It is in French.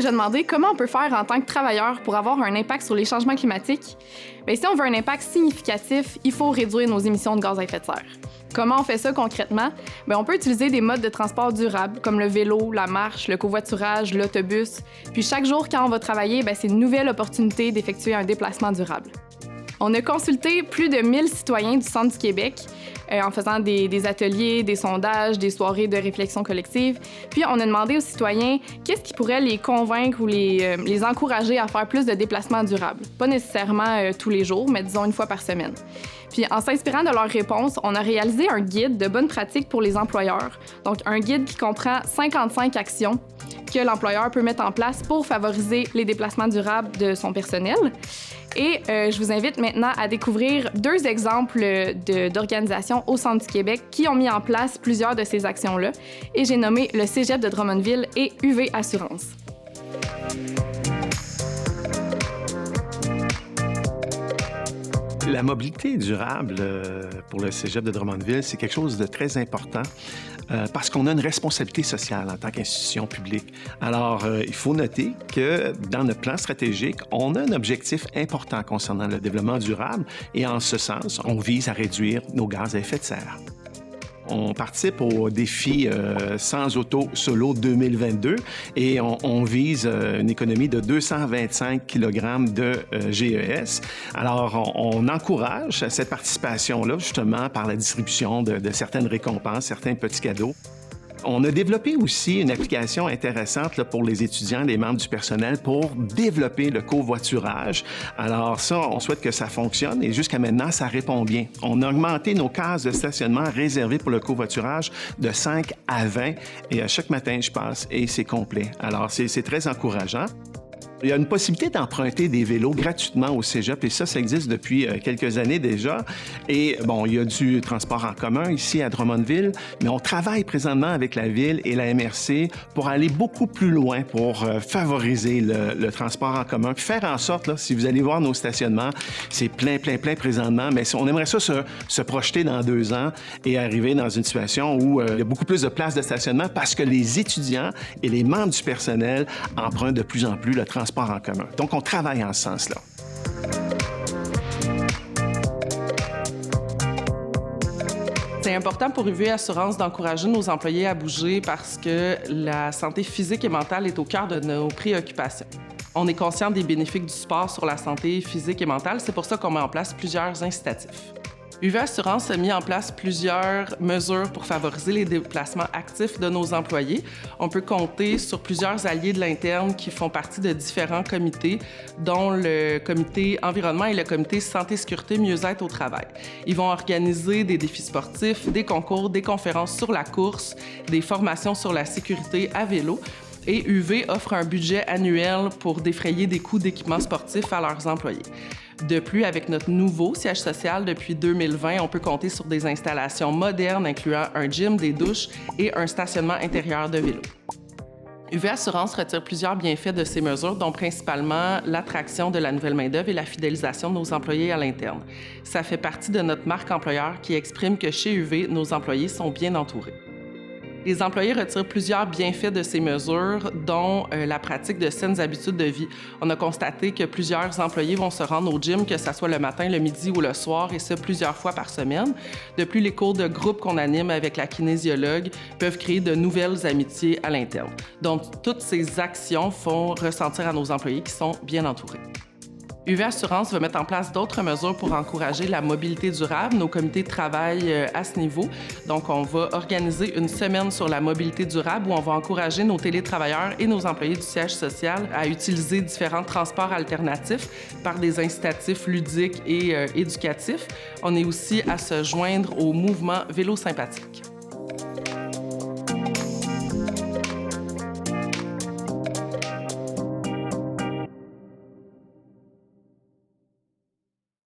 déjà demandé comment on peut faire en tant que travailleur pour avoir un impact sur les changements climatiques? Bien, si on veut un impact significatif, il faut réduire nos émissions de gaz à effet de serre. Comment on fait ça concrètement? Bien, on peut utiliser des modes de transport durables comme le vélo, la marche, le covoiturage, l'autobus. Puis chaque jour, quand on va travailler, bien, c'est une nouvelle opportunité d'effectuer un déplacement durable. On a consulté plus de 1000 citoyens du Centre du Québec en faisant des ateliers, des sondages, des soirées de réflexion collective. Puis on a demandé aux citoyens qu'est-ce qui pourrait les convaincre ou les encourager à faire plus de déplacements durables. Pas nécessairement tous les jours, mais disons une fois par semaine. Puis en s'inspirant de leurs réponses, on a réalisé un guide de bonnes pratiques pour les employeurs. Donc un guide qui comprend 55 actions que l'employeur peut mettre en place pour favoriser les déplacements durables de son personnel. Et je vous invite maintenant à découvrir 2 exemples d'organisations au Centre du Québec qui ont mis en place plusieurs de ces actions-là. Et j'ai nommé le Cégep de Drummondville et UV Assurance. La mobilité durable pour le Cégep de Drummondville, c'est quelque chose de très important parce qu'on a une responsabilité sociale en tant qu'institution publique. Alors, il faut noter que dans notre plan stratégique, on a un objectif important concernant le développement durable et en ce sens, on vise à réduire nos gaz à effet de serre. On participe au défi Sans auto solo 2022 et on vise une économie de 225 kg de GES. Alors, on encourage cette participation-là justement par la distribution de certaines récompenses, certains petits cadeaux. On a développé aussi une application intéressante là, pour les étudiants, les membres du personnel, pour développer le covoiturage. Alors ça, on souhaite que ça fonctionne et jusqu'à maintenant, ça répond bien. On a augmenté nos cases de stationnement réservées pour le covoiturage de 5 à 20 et à chaque matin, je passe et c'est complet. Alors, c'est très encourageant. Il y a une possibilité d'emprunter des vélos gratuitement au Cégep et ça existe depuis quelques années déjà. Et bon, il y a du transport en commun ici à Drummondville, mais on travaille présentement avec la Ville et la MRC pour aller beaucoup plus loin pour favoriser le transport en commun. Puis faire en sorte, là, si vous allez voir nos stationnements, c'est plein présentement, mais on aimerait ça se projeter dans 2 ans et arriver dans une situation où il y a beaucoup plus de places de stationnement parce que les étudiants et les membres du personnel empruntent de plus en plus le transport en commun. Donc, on travaille en ce sens-là. C'est important pour UV Assurance d'encourager nos employés à bouger parce que la santé physique et mentale est au cœur de nos préoccupations. On est conscient des bénéfices du sport sur la santé physique et mentale. C'est pour ça qu'on met en place plusieurs incitatifs. UV Assurance a mis en place plusieurs mesures pour favoriser les déplacements actifs de nos employés. On peut compter sur plusieurs alliés de l'interne qui font partie de différents comités, dont le comité environnement et le comité santé, sécurité, mieux-être au travail. Ils vont organiser des défis sportifs, des concours, des conférences sur la course, des formations sur la sécurité à vélo. Et UV offre un budget annuel pour défrayer des coûts d'équipements sportifs à leurs employés. De plus, avec notre nouveau siège social depuis 2020, on peut compter sur des installations modernes incluant un gym, des douches et un stationnement intérieur de vélo. UV Assurance retire plusieurs bienfaits de ces mesures, dont principalement l'attraction de la nouvelle main-d'œuvre et la fidélisation de nos employés à l'interne. Ça fait partie de notre marque employeur qui exprime que chez UV, nos employés sont bien entourés. Les employés retirent plusieurs bienfaits de ces mesures, dont la pratique de saines habitudes de vie. On a constaté que plusieurs employés vont se rendre au gym, que ce soit le matin, le midi ou le soir, et ce, plusieurs fois par semaine. De plus, les cours de groupe qu'on anime avec la kinésiologue peuvent créer de nouvelles amitiés à l'interne. Donc, toutes ces actions font ressentir à nos employés qu'ils sont bien entourés. UV Assurance va mettre en place d'autres mesures pour encourager la mobilité durable. Nos comités travaillent à ce niveau. Donc, on va organiser une semaine sur la mobilité durable où on va encourager nos télétravailleurs et nos employés du siège social à utiliser différents transports alternatifs par des incitatifs ludiques et éducatifs. On est aussi à se joindre au mouvement Vélo sympathique.